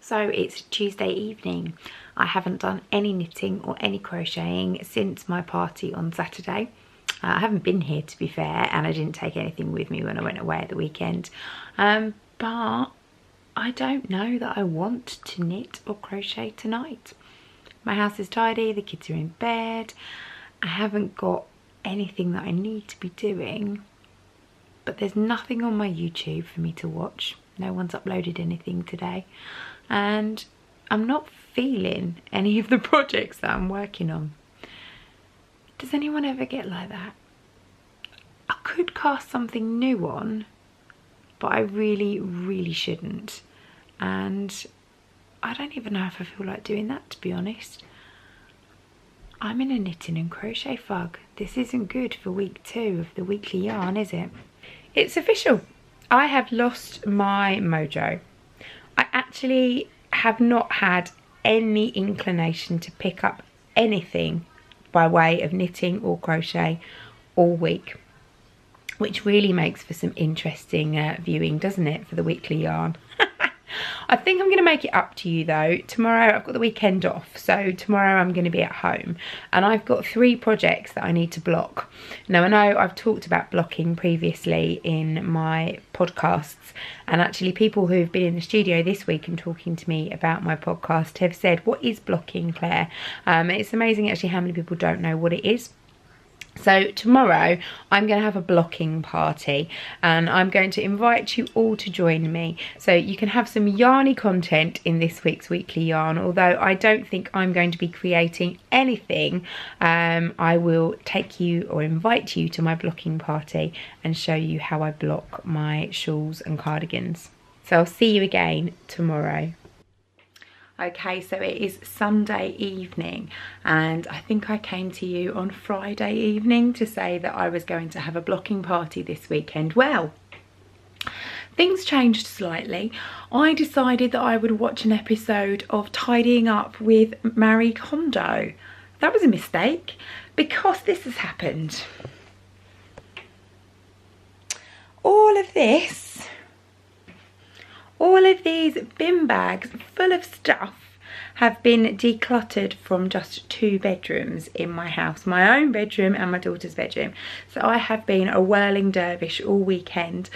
So it's Tuesday evening. I haven't done any knitting or any crocheting since my party on Saturday. I haven't been here, to be fair, and I didn't take anything with me when I went away at the weekend. But I don't know that I want to knit or crochet tonight. My house is tidy, the kids are in bed. I haven't got anything that I need to be doing, but there's nothing on my YouTube for me to watch. No one's uploaded anything today, and I'm not feeling any of the projects that I'm working on. Does anyone ever get like that? I could cast something new on, but I really shouldn't, and I don't even know if I feel like doing that, to be honest. I'm in a knitting and crochet fug. This isn't good for week 2 of the weekly yarn, is it? It's official. I have lost my mojo. I actually have not had any inclination to pick up anything by way of knitting or crochet all week, which really makes for some interesting viewing, doesn't it, for the weekly yarn? I think I'm going to make it up to you though. Tomorrow I've got the weekend off, so tomorrow I'm going to be at home, and I've got 3 projects that I need to block. Now, I know I've talked about blocking previously in my podcasts, and actually people who've been in the studio this week and talking to me about my podcast have said, what is blocking, Claire? It's amazing actually how many people don't know what it is. So tomorrow I'm going to have a blocking party, and I'm going to invite you all to join me so you can have some yarny content in this week's weekly yarn. Although I don't think I'm going to be creating anything, I will take you or invite you to my blocking party and show you how I block my shawls and cardigans. So I'll see you again tomorrow. Okay, so it is Sunday evening, and I think I came to you on Friday evening to say that I was going to have a blocking party this weekend. Well, things changed slightly. I decided that I would watch an episode of Tidying Up with Marie Kondo. That was a mistake, because this has happened. All of these bin bags full of stuff have been decluttered from just 2 bedrooms in my house, my own bedroom and my daughter's bedroom. So I have been a whirling dervish all weekend,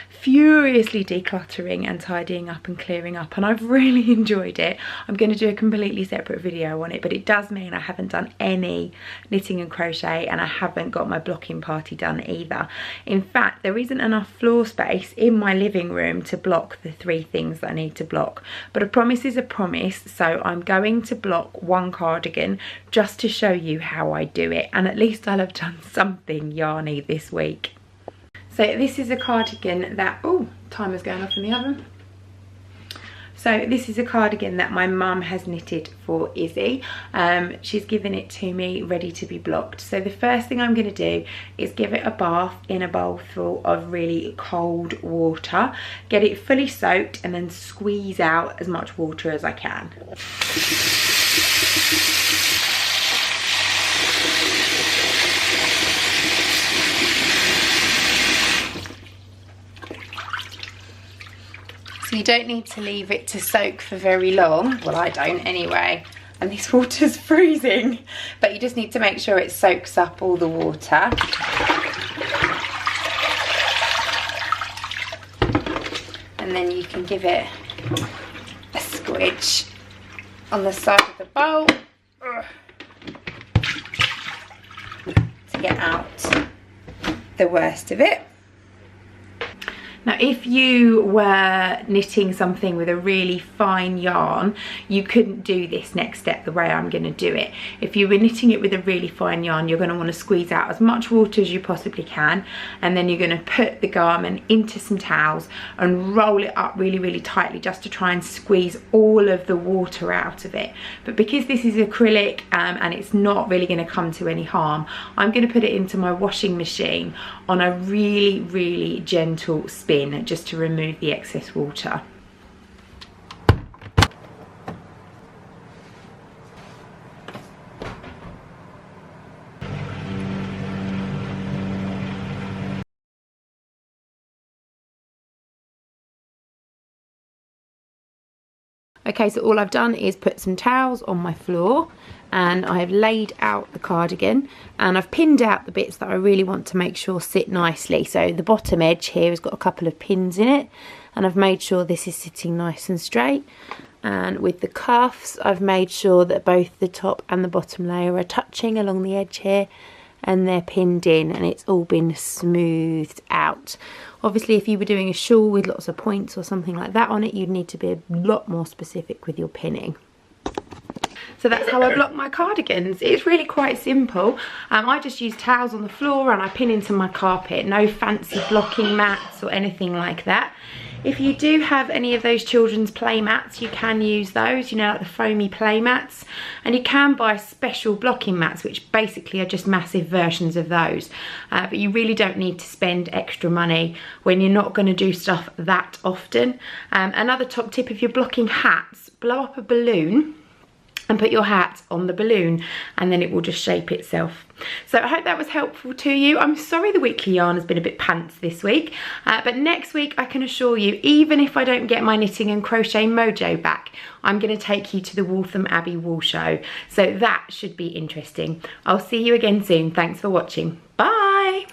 furiously decluttering and tidying up and clearing up, and I've really enjoyed it. I'm going to do a completely separate video on it, but it does mean I haven't done any knitting and crochet, and I haven't got my blocking party done either. In fact, there isn't enough floor space in my living room to block the 3 things that I need to block, but a promise is a promise, so I'm going to block 1 cardigan just to show you how I do it, and at least I'll have done something yarny this week. So this is a cardigan that, oh, timer's going off in the oven. So this is a cardigan that my mum has knitted for Izzy. She's given it to me ready to be blocked. So the first thing I'm going to do is give it a bath in a bowl full of really cold water, get it fully soaked, and then squeeze out as much water as I can. You don't need to leave it to soak for very long. Well, I don't anyway. And this water's freezing. But you just need to make sure it soaks up all the water. And then you can give it a squidge on the side of the bowl to get out the worst of it. Now, if you were knitting something with a really fine yarn, you couldn't do this next step the way I'm going to do it. If you were knitting it with a really fine yarn, you're going to want to squeeze out as much water as you possibly can, and then you're going to put the garment into some towels and roll it up really tightly just to try and squeeze all of the water out of it. But because this is acrylic and it's not really going to come to any harm, I'm going to put it into my washing machine on a really gentle spin, just to remove the excess water. Okay, so all I've done is put some towels on my floor, and I've laid out the cardigan, and I've pinned out the bits that I really want to make sure sit nicely. So the bottom edge here has got a couple of pins in it, and I've made sure this is sitting nice and straight. And with the cuffs, I've made sure that both the top and the bottom layer are touching along the edge here, and they're pinned in, and it's all been smoothed out. Obviously, if you were doing a shawl with lots of points or something like that on it, you'd need to be a lot more specific with your pinning. So that's how I block my cardigans. It's really quite simple. I just use towels on the floor and I pin into my carpet. No fancy blocking mats or anything like that. If you do have any of those children's play mats, you can use those, you know, like the foamy play mats. And you can buy special blocking mats, which basically are just massive versions of those. But you really don't need to spend extra money when you're not going to do stuff that often. Another top tip, if you're blocking hats, blow up a balloon and put your hat on the balloon, and then it will just shape itself. So I hope that was helpful to you. I'm sorry the weekly yarn has been a bit pants this week, but next week I can assure you, even if I don't get my knitting and crochet mojo back, I'm going to take you to the Waltham Abbey Wool Show. So that should be interesting. I'll see you again soon. Thanks for watching. Bye.